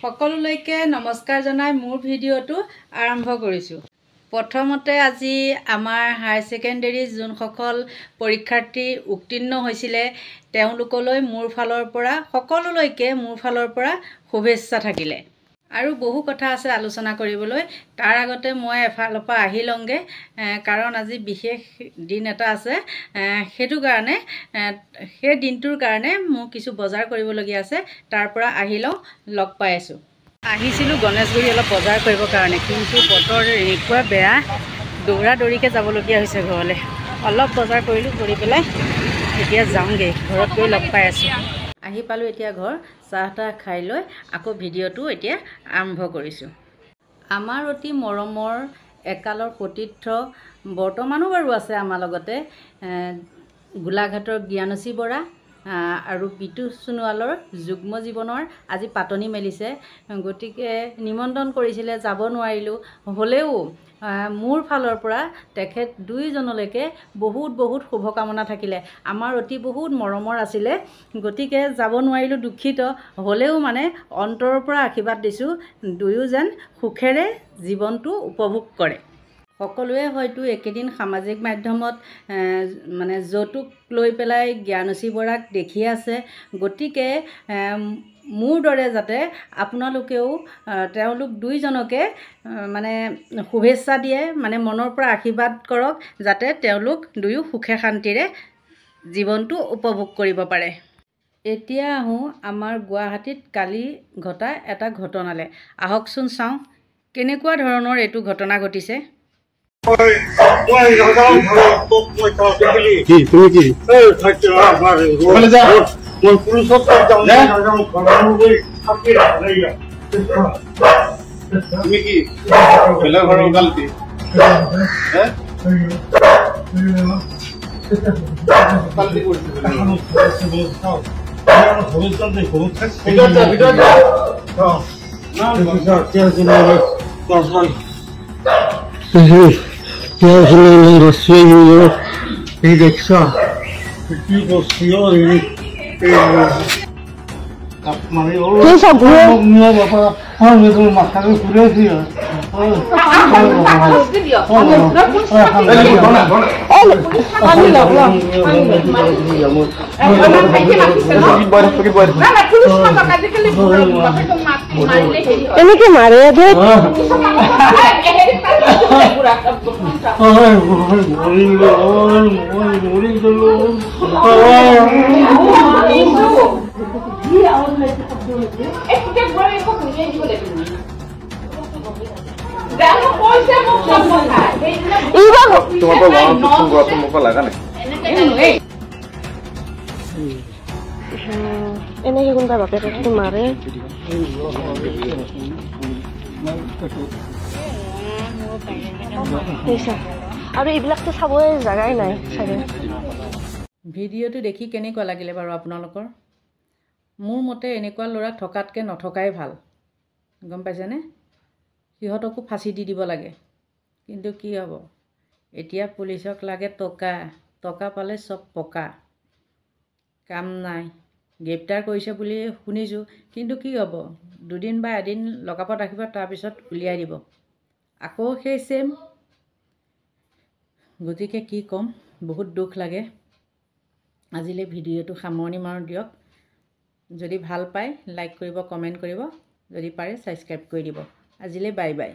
সকলোলৈকে নমস্কাৰ জনাই মোৰ ভিডিঅ'টো আৰম্ভ কৰিছোঁ। প্ৰথমতে আজি আমাৰ হায়াৰ ছেকেণ্ডেৰী যোনসকল পৰীক্ষাৰ্থী উত্তীৰ্ণ হৈছিলে তেওঁলোকলৈ মোৰ ফালৰ পৰা সকলোলৈকে মোৰ ফালৰ পৰা শুভেচ্ছা থাকিলে। আৰু বহু কথা আছে আলোচনা কৰিবলৈ। তাৰ আগতে মই এফালৰ পৰা আহি লওঁগৈ, কাৰণ আজি বিশেষ দিন এটা আছে। সেইটো কাৰণে সেই দিনটোৰ কাৰণে মোৰ কিছু বজাৰ কৰিবলগীয়া আছে। তাৰ পৰা আহি লওঁ, লগ পাই আছোঁ। আহিছিলোঁ গণেশগুৰি অলপ বজাৰ কৰিবৰ কাৰণে, কিন্তু বতৰ এনেকুৱা বেয়া, দৌৰা দৌৰিকৈ যাবলগীয়া হৈছে ঘৰলৈ। অলপ বজাৰ কৰিলোঁ, কৰি পেলাই এতিয়া যাওঁগৈ, ঘৰত গৈ লগ পাই আছোঁ। আহি পালোঁ এতিয়া ঘৰ, চাহ তাহ খাই লৈ আকৌ ভিডিঅ'টো এতিয়া আৰম্ভ কৰিছোঁ। আমাৰ অতি মৰমৰ একালৰ সতীৰ্থ বৰ্তমানো বাৰু আছে আমাৰ লগতে, গোলাঘাটৰ জ্ঞানশ্ৰী বৰা আৰু বিতু সোণোৱালৰ যুগ্ম জীৱনৰ আজি পাতনি মেলিছে। গতিকে নিমন্ত্ৰণ কৰিছিলে, যাব নোৱাৰিলোঁ। হ'লেও মোৰ ফালৰ পৰা তেখেত দুইজনলৈকে বহুত বহুত শুভকামনা থাকিলে। আমাৰ অতি বহুত মৰমৰ আছিলে, গতিকে যাব নোৱাৰিলোঁ, দুখিত। হ'লেও মানে অন্তৰৰ পৰা আশীৰ্বাদ দিছোঁ, দুয়ো যেন সুখেৰে জীৱনটো উপভোগ কৰে। সকলোৱে হয়তো একেদিন সামাজিক মাধ্যমত মানে যৌতুক লৈ পেলাই জ্ঞানশ্ৰী বৰাক দেখি আছে। গতিকে মোৰ দৰে যাতে আপোনালোকেও তেওঁলোক দুইজনকে মানে শুভেচ্ছা দিয়ে, মানে মনৰ পৰা আশীৰ্বাদ কৰক, যাতে তেওঁলোক দুয়ো সুখে শান্তিৰে জীৱনটো উপভোগ কৰিব পাৰে। এতিয়া আহোঁ আমাৰ গুৱাহাটীত কালি ঘটা এটা ঘটনালৈ। আহকচোন চাওঁ কেনেকুৱা ধৰণৰ এইটো ঘটনা ঘটিছে। এনেকে মাৰে এনেকে কোনটা বাপেকটো মাৰে। আৰু এইবিলাকতো চাবই জাগাই নাই চাগে। ভিডিঅ'টো দেখি কেনেকুৱা লাগিলে বাৰু আপোনালোকৰ? মোৰ মতে এনেকুৱা ল'ৰা থকাতকৈ নথকাই ভাল, গম পাইছেনে? সিহঁতকো ফাঁচি দি দিব লাগে। কিন্তু কি হ'ব, এতিয়া পুলিচক লাগে টকা, টকা পালে চব পকা, কাম নাই। গ্ৰেপ্তাৰ কৰিছে বুলি শুনিছোঁ, কিন্তু কি হ'ব, দুদিন বা এদিন লকআপত ৰাখিব, তাৰপিছত উলিয়াই দিব, আকৌ সেই চেম। গতিকে কি ক'ম, বহুত দুখ লাগে। আজিলৈ ভিডিঅ'টো সামৰণি মাৰোঁ দিয়ক। যদি ভাল পায় লাইক কৰিব, কমেণ্ট কৰিব, যদি পাৰে ছাবস্ক্ৰাইব কৰি দিব। আজিলৈ বাই বাই।